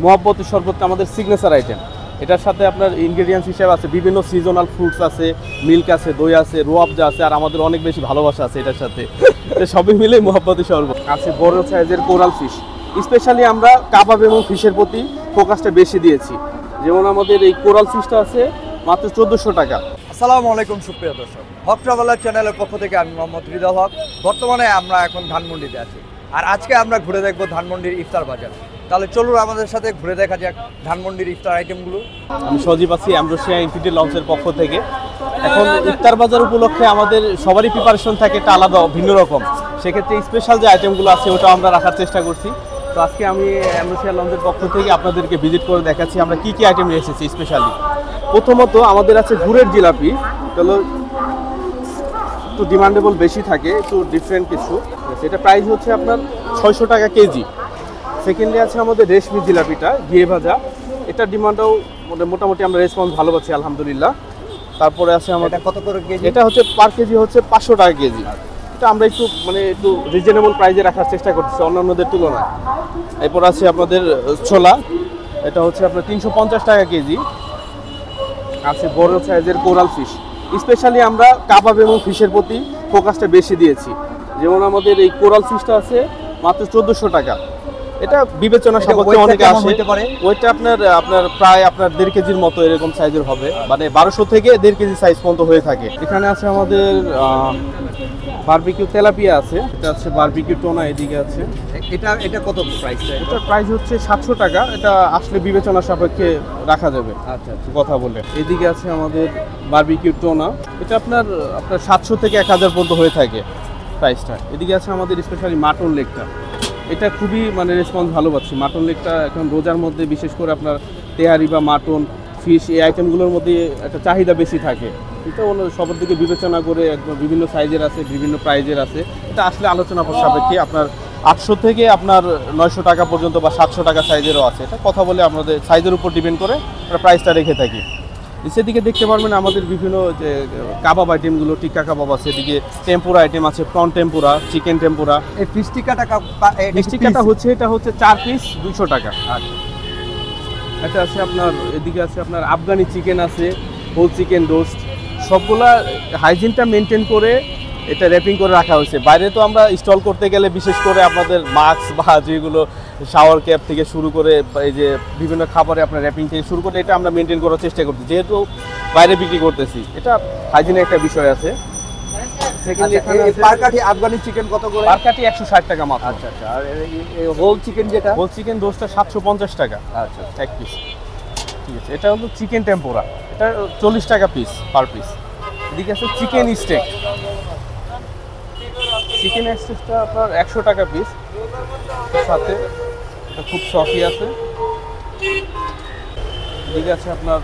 মহব্বতের শরবতটা আমাদের সিগনেচার আইটেম। এটার সাথে আপনার ইনগ্রেডিয়েন্টস হিসেবে আছে বিভিন্ন সিজনাল ফ্রুটস আছে, মিল্ক আছে, দই আছে, রোয়াবজা আছে, আর আমাদের অনেক বেশি ভালোবাসা আছে এটার সাথে। সবই মিলে মহব্বতের শরবত আছে। বড় সাইজের কোরাল ফিশ, স্পেশালি আমরা কাবাব এবং ফিশের প্রতি ফোকাসটা বেশি দিয়েছি। যেমন আমাদের এই কোরাল ফিশটা আছে মাত্র 1400 টাকা। আসসালামু আলাইকুম সুপ্রিয় দর্শক, হক ট্রাভেলার চ্যানেলের পক্ষ থেকে আমি মোহাম্মদ হৃদয় হক। বর্তমানে আমরা এখন ধানমন্ডিতে আছি, আর আজকে আমরা ঘুরে দেখবো ধানমন্ডির ইফতার বাজার। তাহলে চলুন আমাদের সাথে ঘুরে দেখা যাক ধানমন্ডির ইফতার আইটেমগুলো। আমি সজীব আছি অ্যামব্রোসিয়া ইনফিনিটি লঞ্চের পক্ষ থেকে। এখন ইফতার বাজার উপলক্ষে আমাদের সবারই প্রিপারেশন থাকে একটা আলাদা ভিন্ন রকম, সেক্ষেত্রে স্পেশাল যে আইটেমগুলো আছে ওটা আমরা রাখার চেষ্টা করছি। তো আজকে আমি অ্যামব্রোসিয়া লঞ্চের পক্ষ থেকে আপনাদেরকে ভিজিট করে দেখাচ্ছি আমরা কী কী আইটেম নিয়ে এসেছি। স্পেশালি প্রথমত আমাদের আছে গুড়ের জিলাপি, তাহলে একটু ডিমান্ডেবল বেশি থাকে, একটু ডিফারেন্ট কিছু। এটা প্রাইস হচ্ছে আপনার 600 টাকা কেজি। সেকেন্ডলি আছে আমাদের রেশমি জিলাপিটা ঘিয়ে ভাজা, এটার ডিমান্ডও মোটামুটি আমরা রেসপন্স ভালো পাচ্ছি আলহামদুলিল্লাহ। তারপরে আছে আমাদের কত করে কেজি? এটা হচ্ছে পার কেজি হচ্ছে 500 টাকা কেজি। এটা আমরা একটু রিজনেবল প্রাইসে রাখার চেষ্টা করতেছি অন্যান্যদের তুলনায়। এরপর আছে আপনাদের ছোলা, এটা হচ্ছে আপনার 350 টাকা কেজি। আছে বড় সাইজের কোরাল ফিশ, স্পেশালি আমরা কাবাব এবং ফিশের প্রতি ফোকাসটা বেশি দিয়েছি। যেমন আমাদের এই কোরাল ফিশটা আছে মাত্র 1400 টাকা। এটা বিবেচনা সাপেক্ষে অনেকে আসে, ওইটা আপনার প্রায় আপনার 1.5 কেজির মতো এরকম সাইজের হবে, মানে 1200 থেকে 1.5 কেজি সাইজ পর্যন্ত হয়ে থাকে। এখানে আছে আমাদের বারবিকিউ তেলাপিয়া আছে, এটা আছে বারবিকিউ টোনা, এদিকে আছে এটা কত প্রাইস? এটার প্রাইস হচ্ছে 700 টাকা। এটা আসলে বিবেচনা সাপেক্ষে রাখা যাবে আচ্ছা কথা বলে। এদিকে আছে আমাদের বারবিকিউ টোনা, এটা আপনার 700 থেকে 1000 পর্যন্ত হয়ে থাকে প্রাইসটা। এদিকে আছে আমাদের স্পেশালি মাটন লেগটা, এটা খুবই রেসপন্স ভালো পাচ্ছি। মাটন লেগটা এখন রোজার মধ্যে বিশেষ করে আপনার তেহারি বা মাটন ফিশ এই আইটেমগুলোর মধ্যে একটা চাহিদা বেশি থাকে। এটা সবার দিকে বিবেচনা করে একদম বিভিন্ন সাইজের আছে, বিভিন্ন প্রাইজের আছে। এটা আসলে আলোচনা সাপেক্ষে আপনার 800 থেকে আপনার 900 টাকা পর্যন্ত বা 700 টাকা সাইজেরও আছে। এটা কথা বলে আমাদের সাইজের উপর ডিপেন্ড করে আমরা প্রাইসটা রেখে থাকি। সেদিকে দেখতে পারবেন আমাদের বিভিন্ন যে কাবাব আইটেমগুলো, টিক্কা কাবাব আছে, এদিকে টেম্পুরা আইটেম আছে, প্রন টেম্পুরা, চিকেন টেম্পুরা। এই ফিশ টিক্কাটা হচ্ছে এটা হচ্ছে 4 পিস 200 টাকা। আচ্ছা, এটা আছে আপনার এদিকে আছে আপনার আফগানি চিকেন আছে, হোল চিকেন রোস্ট, সবগুলা হাইজিনটা মেনটেন করে এটা র্যাপিং করে রাখা হয়েছে। বাইরে তো আমরা স্টল করতে গেলে বিশেষ করে আপনাদের মাস্ক বা যেগুলো শাওয়ার ক্যাপ থেকে শুরু করে এই যে বিভিন্ন খাবারে আপনার র্যাপিং থেকে শুরু করে এটা আমরা মেনটেন করার চেষ্টা করছি, যেহেতু বাইরে বিক্রি করতেছি। এটা হাইজিনের একটা বিষয় আছে। সেকেন্ডলি এখানে পারকাঠি আফগানি চিকেন কত করে? পারকাঠি 160 টাকা মাত্র। আচ্ছা, আর এই হোল চিকেন যেটা? হোল চিকেন রোস্টটা 750 টাকা। আচ্ছা, এক পিস। ঠিক আছে, এটা হলো চিকেন টেম্পোরা, এটা 40 টাকা পিস পার পিস। এদিকে আছে চিকেন স্টেক, চিকেন স্টেকটা আপনার 100 টাকা পিস। সাথে এটা খুব সফি আছে। এদিকে আছে আপনার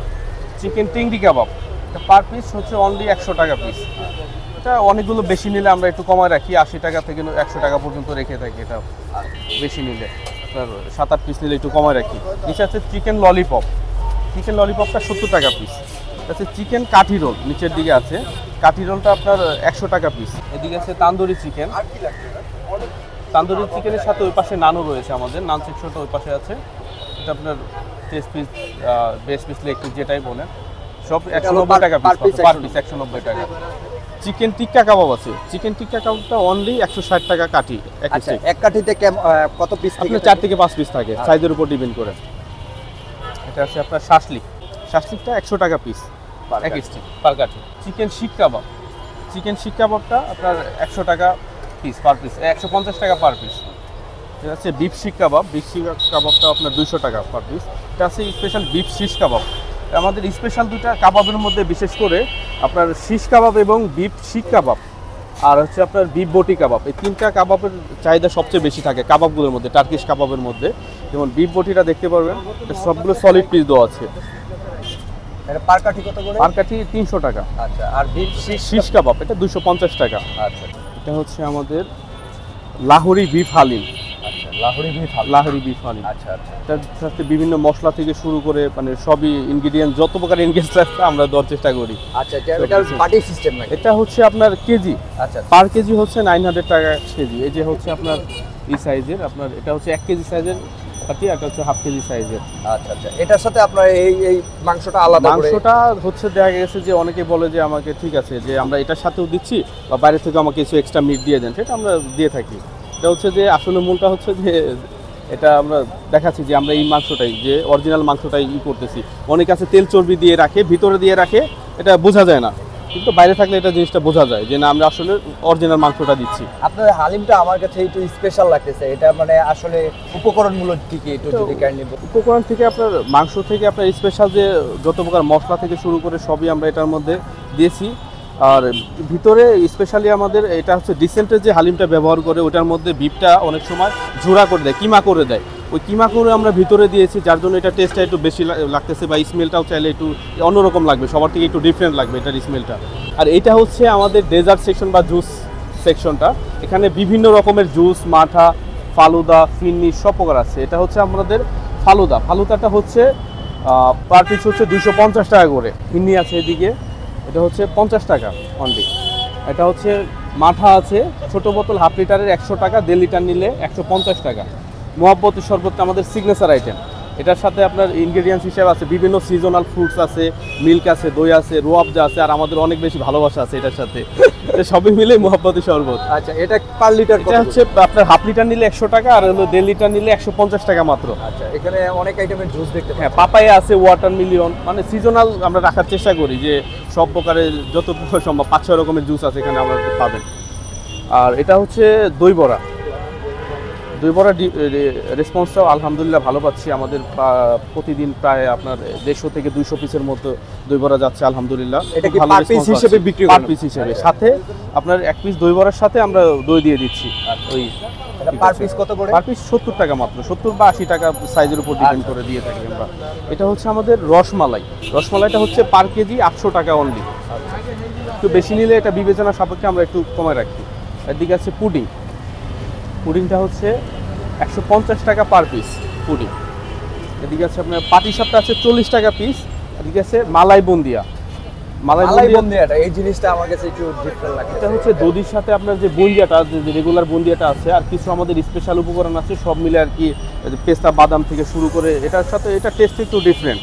চিকেন টিংরি কাবাব, এটা পার পিস হচ্ছে অনলি 100 টাকা পিস। এটা অনেকগুলো বেশি নিলে আমরা একটু কমায় রাখি, 80 টাকা থেকে 100 টাকা পর্যন্ত রেখে থাকি। এটা বেশি নিলে আপনার 7-8 পিস নিলে একটু কমায় রাখি। নিচে আছে চিকেন ললিপপ, চিকেন ললিপপটা 70 টাকা পিস। আছে চিকেন কাঠি রোল, নিচের দিকে আছে কাঠি রোলটা আপনার 100 টাকা পিস। এদিকে আছে তান্দুরি চিকেন, তান্দুরি চিকেনের সাথে ওই পাশে নানও রয়েছে, আমাদের নান সেকশনটা ওই পাশে আছে। এটা আপনার test piece, best piece, leg piece যেটাই বলেন, সব 190 টাকা পিস পার পিস, 190 টাকা। চিকেন টিক্কা কাবাব আছে, চিকেন টিক্কা কাবাবটা অনলি 160 টাকা কাঠি। এক কাঠিতে কত পিস? আপনার 4 থেকে 5 পিস থাকে, সাইজের উপর ডিপেন্ড করে। এটা আছে আপনার শাসলিকটা 100 টাকা পিস এক স্টিক পার কাঠি। চিকেন শিক কাবাব, চিকেন শিক কাবাবটা আপনার 100 টাকা পিস পার পিস, 150 টাকা পার পিস। এটা আছে বিফ শিক কাবাব, বিফ শিক কাবাবটা আপনার 200 টাকা পার পিস। এটা আছে স্পেশাল বিফ শিশ কাবাব। আমাদের স্পেশাল দুটা কাবাবের মধ্যে বিশেষ করে আপনার শিশ কাবাব এবং বিফ শিক কাবাব, আর হচ্ছে আপনার বিফ বটি কাবাব, এই 3টা কাবাবের চাহিদা সবচেয়ে বেশি থাকে কাবাবগুলোর মধ্যে, টার্কিশ কাবাবের মধ্যে। যেমন বিফ বটিটা দেখতে পারবেন, সবগুলো সলিড পিস দেওয়া আছে। এটা পার কাঠি কত করে? পার কাঠি 300 টাকা। আচ্ছা, আর বিফ শিশ কাবাব এটা 250 টাকা। আচ্ছা, এটা হচ্ছে আমাদের লাহোরি বিফ হালিম। আচ্ছা, লাহোরি বিফ হালিম। আচ্ছা, এটার সাথে বিভিন্ন মশলা থেকে শুরু করে সবই ইনগ্রেডিয়েন্ট, যত প্রকার ইনগ্রেডিয়েন্টস আছে আমরা দেওয়ার চেষ্টা করি। আচ্ছা, এটা পার্টি সিস্টেম নাকি? এটা হচ্ছে আপনার কেজি। আচ্ছা, পার কেজি হচ্ছে 900 টাকা কেজি। এই যে হচ্ছে আপনার এই সাইজের, আপনার এটা হচ্ছে 1 কেজি সাইজের বাসপাতি, একটা হচ্ছে হাফ কেজি সাইজের। আচ্ছা আচ্ছা, এটার সাথে আপনার এই মাংসটা আলাদা করে? মাংসটা হচ্ছে দেখা গেছে যে অনেকে বলে যে আমাকে ঠিক আছে যে আমরা এটার সাথেও দিচ্ছি বা বাইরে থেকে আমাকে কিছু এক্সট্রা মিট দিয়ে দেন, সেটা আমরা দিয়ে থাকি। এটা হচ্ছে যে আসলে মূলটা হচ্ছে যে এটা আমরা দেখাচ্ছি যে আমরা এই মাংসটাই, যে অরিজিনাল মাংসটাই করতেছি। অনেকে আছে তেল চর্বি দিয়ে রাখে, ভিতরে দিয়ে রাখে, এটা বোঝা যায় না, কিন্তু বাইরে থাকলে এটা জিনিসটা বোঝা যায় যে না আমরা আসলে অরিজিনাল মাংসটা দিচ্ছি। আপনার হালিমটা আমার কাছে একটু স্পেশাল লাগতেছে, এটা মানে আসলে উপকরণগুলো কি কি একটু যদি কাইন্ডলি বলেন। উপকরণ থেকে আপনার মাংস থেকে আপনার স্পেশাল যে যত প্রকার মশলা থেকে শুরু করে সবই আমরা এটার মধ্যে দিয়েছি। আর ভিতরে স্পেশালি আমাদের এটা হচ্ছে ডিসেন্টের যে হালিমটা ব্যবহার করে, ওটার মধ্যে বিফটা অনেক সময় ঝুরা করে দেয়, কিমা করে দেয়। ওই কিমা করে আমরা ভিতরে দিয়েছি, যার জন্য এটা টেস্টটা একটু বেশি লাগতেছে, বা স্মেলটাও চাইলে একটু অন্যরকম লাগবে, সবার থেকে একটু ডিফারেন্ট লাগবে এটার স্মেলটা। আর এটা হচ্ছে আমাদের ডেজার্ট সেকশন বা জুস সেকশনটা। এখানে বিভিন্ন রকমের জুস, মাঠা, ফালুদা, ফিন্নি সব প্রকার আছে। এটা হচ্ছে আমাদের ফালুদাটা হচ্ছে পার পিস হচ্ছে 250 টাকা করে। ফিন্নি আছে এদিকে, এটা হচ্ছে 50 টাকা অনলি। এটা হচ্ছে মাঠা আছে ছোট বোতল হাফ লিটারের 100 টাকা, 1.5 লিটার নিলে 150 টাকা। মোহাব্বতের শরবতটা আমাদের সিগনেচার আইটেম। এটার সাথে আপনার ইনগ্রেডিয়েন্টস হিসেবে আছে বিভিন্ন সিজনাল ফ্রুটস আছে, মিল্ক আছে, দই আছে, রোয়াবজা আছে, আর আমাদের অনেক বেশি ভালোবাসা আছে এটার সাথে। এটা সবই মিলে মোহাব্বতের শরবত। আচ্ছা, এটা পার লিটার এটা হচ্ছে আপনার হাফ লিটার নিলে 100 টাকা, আর হলো 1.5 লিটার নিলে 150 টাকা মাত্র। আচ্ছা, এখানে অনেক আইটেমের জুস দেখতে হ্যাঁ, পাপায়া আছে, ওয়াটারমেলন, মানে সিজনাল আমরা রাখার চেষ্টা করি যে সব প্রকারের যত সম্ভব 5-6 রকমের জুস আছে এখানে আমরা পাবেন। আর এটা হচ্ছে দই বড়া রেসপন্সটাও আলহামদুলিল্লাহ ভালো পাচ্ছি। আমাদের প্রতিদিন প্রায় আপনার 150 থেকে 200 পিসের মতো দই বড়া যাচ্ছে আলহামদুলিল্লাহ। এটা কি পার পিস হিসেবে বিক্রি করেন? পার পিস হিসেবে, সাথে আপনার এক পিস দই বড়ার সাথে আমরা দই দিয়ে দিচ্ছি। ওই এটা পার পিস কত করে? পার পিস 70 টাকা মাত্র, 70 বা 80 টাকা সাইজের উপর ডিপেন্ড করে দিয়ে থাকি আমরা। এটা হচ্ছে আমাদের রসমালাইটা হচ্ছে পার কেজি 800 টাকা অনলি। একটু বেশি নিলে এটা বিবেচনা সাপেক্ষে আমরা একটু কমে রাখি। এদিকে আছে পুডিংটা হচ্ছে 150 টাকা পার পিস পুডিং। এদিকে আছে আপনার পাটিসাপটা আছে 40 টাকা পিস। এদিকে আছে মালাই বন্দিয়াটা, এই জিনিসটা আমার কাছে একটু ডিফারেন্ট লাগে। এটা হচ্ছে দধির সাথে আপনার যে বন্দিয়াটা, যে রেগুলার বন্দিয়াটা আছে, আর কিছু আমাদের স্পেশাল উপকরণ আছে, সব মিলে আর কি, পেস্তা বাদাম থেকে শুরু করে এটার সাথে এটা টেস্ট একটু ডিফারেন্ট।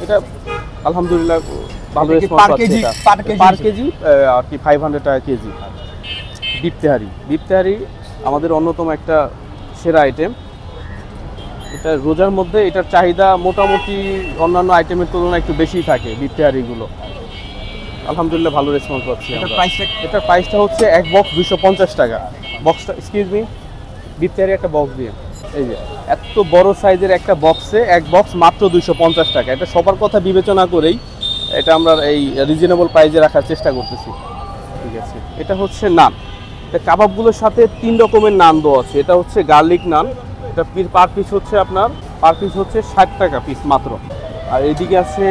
এটা আলহামদুলিল্লাহ ভালো রেসপন্স পাচ্ছে। এটা পার কেজি আর কি 500 টাকা কেজি। বিফ তেহারি আমাদের অন্যতম একটা সেরা আইটেম। এটা রোজার মধ্যে এটার চাহিদা মোটামুটি অন্যান্য আইটেমের তুলনায় একটু বেশিই থাকে বিফ তেহারিগুলো। আলহামদুলিল্লাহ ভালো রেসপন্স পাচ্ছি আমরা। এটার প্রাইসটা হচ্ছে এক বক্স 250 টাকা। বক্সটা বিফ তেহারি একটা বক্স দিয়ে, এই যে এত বড় সাইজের একটা বক্সে এক বক্স মাত্র 250 টাকা। এটা সবার কথা বিবেচনা করেই এটা আমরা এই রিজনেবল প্রাইসে রাখার চেষ্টা করতেছি। ঠিক আছে, এটা হচ্ছে নান। কাবাবগুলোর সাথে 3 রকমের নান দেওয়া আছে। এটা হচ্ছে গার্লিক নান, এটা পার পিস হচ্ছে 60 টাকা পিস মাত্র। আর এইদিকে আছে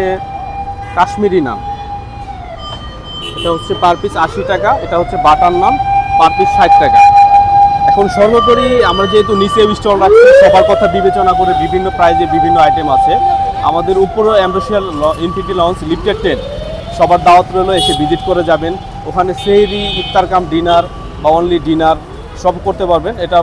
কাশ্মীরি নান, এটা হচ্ছে পার পিস 80 টাকা। এটা হচ্ছে বাটার নান, পার পিস 60 টাকা। এখন সর্বোপরি আমরা যেহেতু নিচে স্টল রাখছি, সবার কথা বিবেচনা করে বিভিন্ন প্রাইজে বিভিন্ন আইটেম আছে। আমাদের উপরে অ্যাম্ব্রোসিয়াল ইনফিনিটি লঞ্চ লিমিটেড 10 সবার দাওয়াত রইল, এসে ভিজিট করে যাবেন। ওখানে সেহরি, ইফতার কাম ডিনার বা অনলি ডিনার সব করতে পারবেন। এটা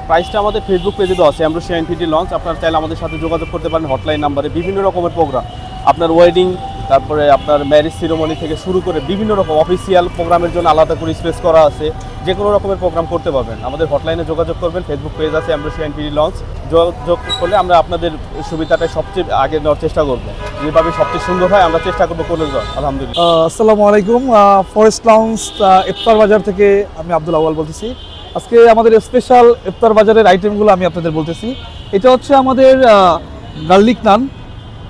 প্রাইসটা আমাদের ফেসবুক পেজে দেওয়া আছে, অ্যাম্ব্রোসিয়া ইনফিনিটি লঞ্চ। আপনারা চাইলে আমাদের সাথে যোগাযোগ করতে পারেন হটলাইন নাম্বারে। বিভিন্ন রকমের প্রোগ্রাম, আপনার ওয়েডিং, তারপরে আপনার ম্যারেজ সেরেমনি থেকে শুরু করে বিভিন্ন রকম অফিসিয়াল প্রোগ্রামের জন্য আলাদা করে স্পেস করা আছে। যে কোনো রকমের প্রোগ্রাম করতে পারবেন। আমাদের হটলাইনে যোগাযোগ করবেন, ফেসবুক পেজ আছে অ্যাম্ব্রোসিয়া ইনফিনিটি লঞ্চ। যোগাযোগ করলে আমরা আপনাদের সুবিধাটা সবচেয়ে আগে নেওয়ার চেষ্টা করবো, যেভাবে সবচেয়ে সুন্দর হয় আমরা চেষ্টা করবো করে দেওয়ার। আলহামদুলিল্লাহ। আসসালামু আলাইকুম, ফরেস্ট লাউঞ্জ ইফতার বাজার থেকে আমি আব্দুল আউয়াল বলতেছি। আজকে আমাদের স্পেশাল ইফতার বাজারের আইটেমগুলো আমি আপনাদের বলতেছি। এটা হচ্ছে আমাদের গার্লিক নান,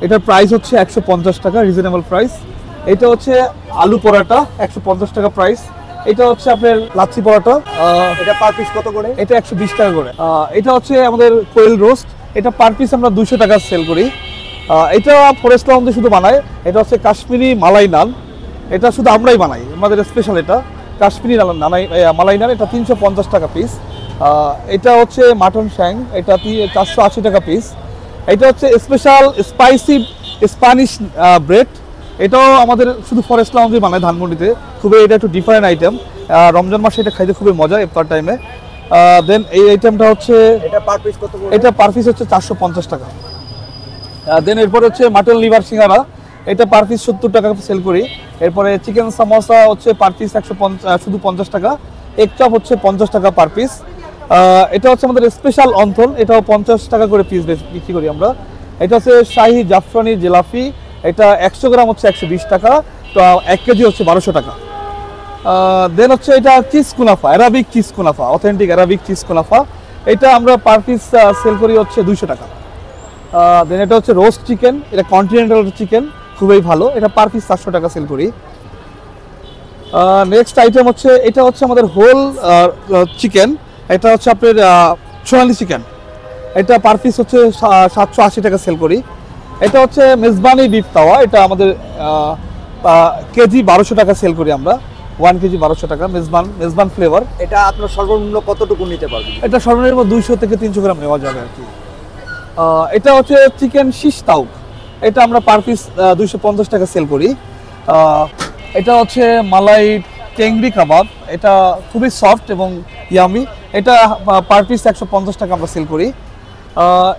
এটার প্রাইস হচ্ছে 150 টাকা, রিজনেবল প্রাইস। এটা হচ্ছে আলু পরাটা 150 টাকা প্রাইস। এটা হচ্ছে আপনার লাচ্ছি পরাটা, এটা পার পিস কত করে? এটা 120 টাকা করে। এটা হচ্ছে আমাদের কোয়েল রোস্ট, এটা পার পিস আমরা 200 টাকা সেল করি। এটা ফরেস্ট লাউঞ্জে শুধু বানায়। এটা হচ্ছে কাশ্মীরি মালাই নান, এটা শুধু আমরাই বানাই, আমাদের স্পেশাল এটা কাশ্মীরি মালাই নান। এটা 350 টাকা পিস। এটা হচ্ছে মাটন শ্যাং, এটা 480 টাকা পিস। এটা হচ্ছে স্পেশাল স্পাইসি স্প্যানিশ ব্রেড, এটাও আমাদের শুধু ফরেস্ট লাউঞ্জে বানায় ধানমন্ডিতে। খুবই এটা একটু ডিফারেন্ট আইটেম, রমজান মাসে এটা খাইতে খুবই মজা ইফতার টাইমে। দেন এই আইটেমটা হচ্ছে এটা পার পিস কত করে? এটা পার পিস হচ্ছে 450 টাকা। দেন এরপরে হচ্ছে মাটন লিভার সিঙ্গারা, এটা পার পিস 70 টাকা সেল করি। এরপরে চিকেন সামোসা হচ্ছে পার পিস 150 শুধু 50 টাকা। এক চপ হচ্ছে 50 টাকা পার পিস। এটা হচ্ছে আমাদের স্পেশাল অন্থন, এটাও 50 টাকা করে পিস বিক্রি করি আমরা। এটা হচ্ছে শাহি জাফরানি জিলাপি, এটা 100 গ্রাম হচ্ছে 120 টাকা, তো 1 কেজি হচ্ছে 1200 টাকা। দেন হচ্ছে এটা cheese কুনাফা, Arabic cheese কুনাফা, authentic Arabic cheese কুনাফা, এটা আমরা পার পিস সেল করি হচ্ছে 200 টাকা। দেন এটা হচ্ছে রোস্ট চিকেন, এটা কন্টিনেন্টাল চিকেন, খুবই ভালো, এটা পার পিস 400 টাকা সেল করি। নেক্সট আইটেম হচ্ছে এটা হচ্ছে আমাদের হোল চিকেন, এটা হচ্ছে আপনার সোনালি চিকেন, এটা পার পিস হচ্ছে 780 টাকা সেল করি। এটা হচ্ছে মেজবানি বিফ তাওয়া, এটা আমাদের কেজি 1200 টাকা সেল করি আমরা, 1 কেজি 1200 টাকা মেজবান ফ্লেভার। এটা আপনার সর্বনিম্ন কতটুকু নিতে পারবেন? এটা সর্বনিম্ন 200 থেকে 300 গ্রাম নেওয়া যাবে আর কি। এটা হচ্ছে চিকেন শিশ তাউক, এটা আমরা পার পিস 250 টাকা সেল করি। এটা হচ্ছে মালাই টেংরি কাবাব, এটা খুবই সফট এবং ইয়ামি, এটা পার পিস 150 টাকা আমরা সেল করি।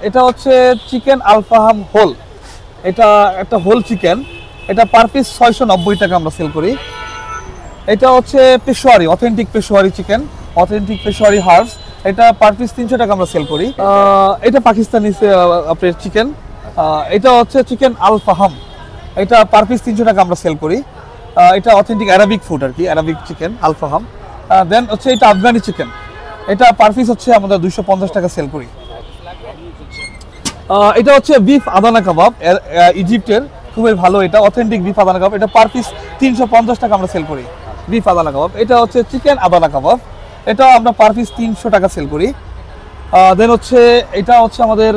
এটা হচ্ছে চিকেন আলফাহাম হোল, এটা একটা হোল চিকেন, এটা পার পিস 690 টাকা আমরা সেল করি। এটা হচ্ছে Peshawari, authentic Peshawari chicken, authentic Peshawari herbs, এটা পার পিস 300 টাকা আমরা সেল করি। এটা পাকিস্তানি আপনার চিকেন, এটা হচ্ছে চিকেন আলফাহাম, এটা পার পিস 300 টাকা আমরা সেল করি। এটা অথেন্টিক অ্যারাবিক ফুড আর কি, অ্যারাবিক চিকেন আলফাহাম। দেন হচ্ছে এটা আফগানি চিকেন, এটা পার পিস হচ্ছে আমাদের 250 টাকা সেল করি। এটা হচ্ছে বিফ আদানা কাবাব, ইজিপ্টের, খুবই ভালো, এটা অথেন্টিক বিফ আদানা কাবাব, এটা পার পিস 350 টাকা আমরা সেল করি বিফ আদানা কাবাব। এটা হচ্ছে চিকেন আদানা কাবাব, এটা আমরা পার পিস 300 টাকা সেল করি। দেন হচ্ছে এটা হচ্ছে আমাদের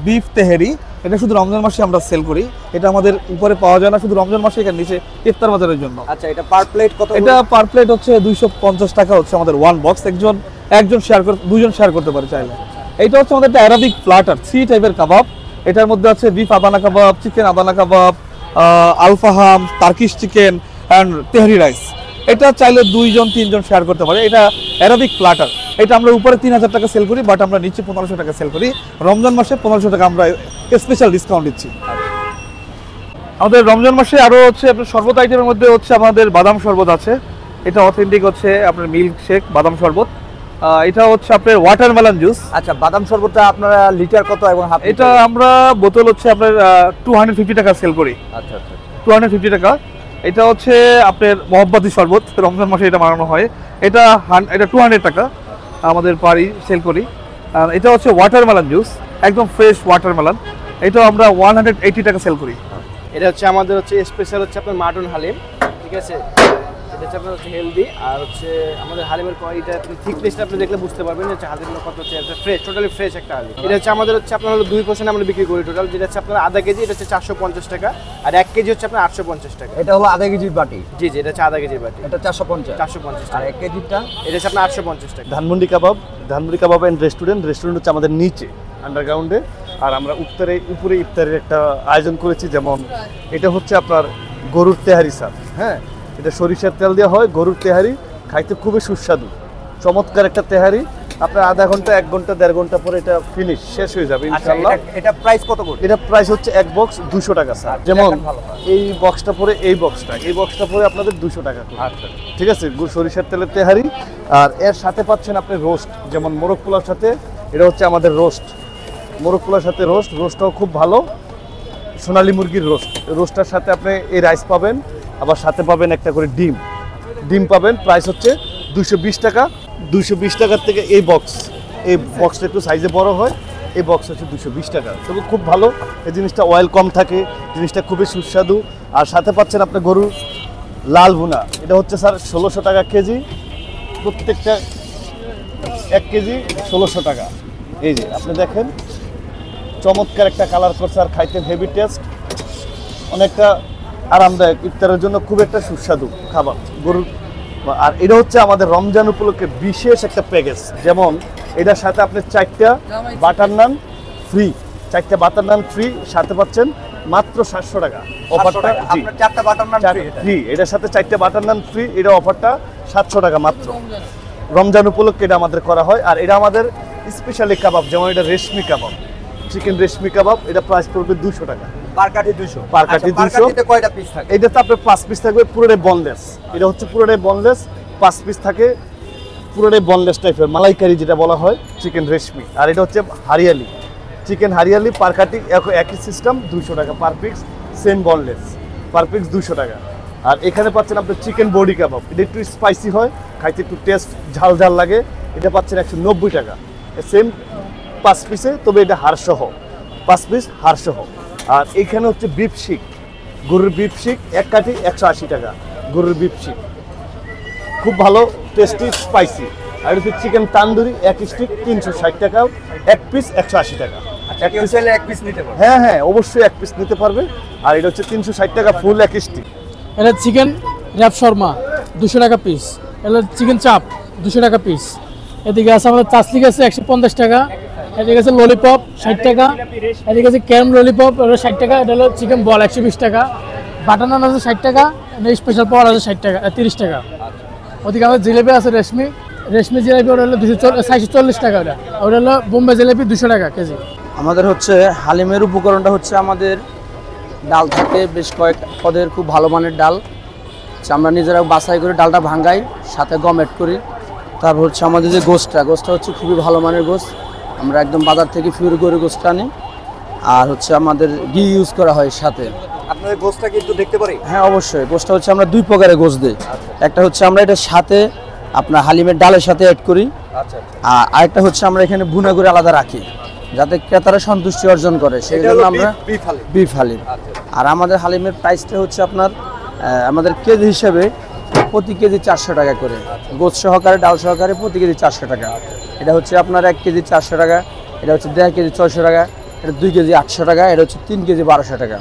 বিফ তেহেরি, এটা শুধু রমজান মাসে আমরা সেল করি, এটা আমাদের উপরে পাওয়া যায় না, শুধু রমজান মাসে এখানে নিচে ইফতার বাজারের জন্য। আচ্ছা, এটা পার প্লেট কত? এটা পার প্লেট হচ্ছে 250 টাকা হচ্ছে আমাদের 1 বক্স, একজন শেয়ার করে, দুজন শেয়ার করতে পারে চাইলে। এটা হচ্ছে আমাদের একটা অ্যারাবিক প্লাটার, 3 টাইপের কাবাব, এটার মধ্যে আছে বিফ আদানা কাবাব, চিকেন আদানা কাবাব, Alfaham, Turkish chicken and tehari rice. এটা চাইলে 2-3জন শেয়ার করতে পারে, এটা অ্যারাবিক প্লাটার। এটা আমরা উপরে 3000 টাকা সেল করি, বাট আমরা নিচে 1500 টাকা সেল করি। রমজান মাসে 1500 টাকা আমরা স্পেশাল ডিসকাউন্ট দিচ্ছি। আমাদের রমজান মাসে আরও হচ্ছে আপনার শরবত আইটেমের মধ্যে হচ্ছে আমাদের বাদাম শরবত আছে, এটা অথেন্টিক হচ্ছে আপনার মিল্ক শেক বাদাম শরবত। এটা হচ্ছে আপনার ওয়াটারমেলন জুস। আচ্ছা, বাদাম শরবতটা আপনারা লিটার কত এবং হাফ? এটা আমরা বোতল হচ্ছে আপনার 250 টাকা সেল করি। আচ্ছা আচ্ছা, 250 টাকা। এটা হচ্ছে আপনার মহব্বতি শরবত, রমজান মাসে এটা বানানো হয়, এটা 200 টাকা আমাদের পারি সেল করি। এটা হচ্ছে ওয়াটারমেলন জুস, একদম ফ্রেশ ওয়াটারমেলন, এটা আমরা 180 টাকা সেল করি। এটা হচ্ছে আমাদের হচ্ছে স্পেশাল হচ্ছে আপনার মাটন হালিম, ঠিক আছে, এটা হচ্ছে আপনার হচ্ছে হেলদি, আর হচ্ছে আমাদের হালিমের কোয়ালিটি আপনি থিকনেসটা আপনি দেখলে বুঝতে পারবেন যে হালিমের কত হচ্ছে, এটা ফ্রেশ, টোটালি ফ্রেশ একটা হালিম। এটা হচ্ছে আমাদের হচ্ছে আপনার হলো 2% আমরা বিক্রি করি টোটাল, যেটা হচ্ছে আপনার আধা কেজি, এটা হচ্ছে 450 টাকা, আর 1 কেজি হচ্ছে আপনার 850 টাকা। এটা হলো আধা কেজির বাটি? জি জি, এটা হচ্ছে আধা কেজির বাটি, এটা 450 450 আর টাকা। 1 কেজিটা এটা হচ্ছে আপনার 850 টাকা। ধানমন্ডি কাবাব এন্ড রেস্টুরেন্ট হচ্ছে আমাদের নিচে আন্ডারগ্রাউন্ডে, আর আমরা উপরে ইফতারের একটা আয়োজন করেছি। যেমন এটা হচ্ছে আপনার গরুর তেহারি স্যার, হ্যাঁ, এটা সরিষার তেল দেওয়া হয়, গরুর তেহারি, খাইতে খুবই সুস্বাদু, চমৎকার একটা তেহারি। আপনার আধা ঘন্টা 1 ঘন্টা 1.5 ঘন্টা পরে এটা ফিনিশ শেষ হয়ে যাবে ইনশাআল্লাহ। এটা প্রাইস কত করে? এটা প্রাইস হচ্ছে 1 বক্স 200 টাকা স্যার। যেমন এই বক্সটা পরে এই বক্সটা পরে আপনাদের 200 টাকা করে। আচ্ছা, ঠিক আছে, সরিষার তেলের তেহারি, আর এর সাথে পাচ্ছেন আপনি রোস্ট, যেমন মোরগ পোলার সাথে এটা হচ্ছে আমাদের রোস্ট, মোরগ পোলার সাথে রোস্টটাও খুব ভালো, সোনালী মুরগির রোস্টটার সাথে আপনি এই রাইস পাবেন, আবার সাথে পাবেন একটা করে ডিম পাবেন। প্রাইস হচ্ছে 220 টাকা। 220 টাকার থেকে এই বক্সটা একটু সাইজে বড় হয়, এই বক্স হচ্ছে 220 টাকা। তবে খুব ভালো, এই জিনিসটা অয়েল কম থাকে, জিনিসটা খুবই সুস্বাদু। আর সাথে পাচ্ছেন আপনার গরুর লাল ভুনা, এটা হচ্ছে স্যার 1600 টাকা কেজি, প্রত্যেকটা 1 কেজি 1600 টাকা। এই যে আপনি দেখেন, চমৎকার একটা কালার করছে, আর খাইতে হেভি টেস্ট, অনেকটা আরামদায়ক, ইফতারের জন্য খুব একটা সুস্বাদু খাবার গরুর। আর এটা হচ্ছে আমাদের রমজান উপলক্ষে বিশেষ একটা প্যাকেজ, যেমন এটার সাথে আপনি 4টা বাটার নান ফ্রি, 4টা বাটার নান ফ্রি, সাথে পাচ্ছেন মাত্র 700 টাকা অফারটা। জি, 4টা বাটার নান ফ্রি, এটার সাথে 4টা বাটার নান ফ্রি, এটা অফারটা 700 টাকা মাত্র। রমজান উপলক্ষে এটা আমাদের করা হয়। আর এটা আমাদের স্পেশালি কাবাব, যেমন এটা রেশমি কাবাব, চিকেন রেশমি কাবাব, এটা প্রাইস পড়বে 200 টাকা। পার কাঠি 200। পার কাঠি 200। কাঠিতে কয়টা পিস থাকে? এটাতে আপনার 5 পিস থাকবে, পুরোটাই বনলেস। এটা হচ্ছে পুরোটাই বনলেস, 5 পিস থাকে, পুরোটাই বনলেস টাইপের মালাইকারি যেটা বলা হয়, চিকেন রেশমি। আর এটা হচ্ছে হারিয়ালি, চিকেন হারিয়ালি, পার কাঠি একই সিস্টেম, 200 টাকা per piece, same boneless, per piece 200 টাকা। আর এখানে পাচ্ছেন আপনার চিকেন বডি কাবাব, এটা একটু স্পাইসি হয়, খাইতে একটু টেস্ট ঝাল ঝাল লাগে, এটা পাচ্ছেন 190 টাকা, সেম 5 পিসে, তবে এটা হাড়সহ, 5 পিস হাড়সহ। আর এইখানে হচ্ছে বিফ শিক, গরুর বিফ শিক, এক কাঠি 180 টাকা, গরুর বিফ শিক, খুব ভালো টেস্টি স্পাইসি। আর হচ্ছে চিকেন তান্দুরি, এক স্টিক 360 টাকা, এক পিস 180 টাকা। এক পিস চাইলে এক পিস নিতে পারবে? হ্যাঁ হ্যাঁ, অবশ্যই এক পিস নিতে পারবে। আর এটা হচ্ছে 360 টাকা ফুল এক স্টিক। এটা চিকেন র্যাপ শর্মা 200 টাকা পিস, এটা চিকেন চাপ 200 টাকা পিস। এদিকে আছে আমাদের চাসলিক আছে 150 টাকা, এদিকে আছে ললিপপ 60 টাকা, এদিকে আছে ক্যারম ললিপপ, এটা 60 টাকা, এটা হলো চিকেন বল 120 টাকা, বাটার নান আছে 60 টাকা, স্পেশাল পাওয়ার আছে 60 টাকা, 30 টাকা। ওদিকে আমাদের জিলেপি আছে রেশমি, রেশমি জিলেপি ওটা হলো 240 টাকা, ওটা ওটা হলো বোম্বে জিলেপি 200 টাকা কেজি। আমাদের হচ্ছে হালিমের উপকরণটা হচ্ছে আমাদের ডাল থাকে বেশ কয়েক পদের, খুব ভালো মানের ডাল, আমরা নিজেরা বাছাই করে ডালটা ভাঙাই, সাথে গম অ্যাড করি। তারপর হচ্ছে আমাদের যে গোশটা হচ্ছে খুবই ভালো মানের গোশ, আমরা একদম বাজার থেকে ফিউর করে গোশটা আনি। আর হচ্ছে আমাদের ঘি ইউজ করা হয় সাথে। আপনাদের গোশটা কি একটু দেখতে পারি? হ্যাঁ অবশ্যই, গোশটা হচ্ছে আমরা 2 প্রকারের গোশ দিই। একটা হচ্ছে আমরা এটার সাথে আপনার হালিমের ডালের সাথে অ্যাড করি, আচ্ছা। আর আরেকটা হচ্ছে আমরা এখানে ভুনা করে আলাদা রাখি, যাতে ক্রেতারা সন্তুষ্টি অর্জন করে, সেই জন্য আমরা বিফ হালিম। আর আমাদের হালিমের প্রাইসটা হচ্ছে আপনার আমাদের কেজি হিসেবে প্রতি কেজি 400 টাকা করে, গোশ সহকারে ডাল সহকারে প্রতি কেজি 400 টাকা। এটা হচ্ছে আপনার 1 কেজি 400 টাকা, এটা হচ্ছে 1.5 কেজি 600 টাকা, এটা 2 কেজি 800 টাকা, এটা হচ্ছে 3 কেজি 1200 টাকা।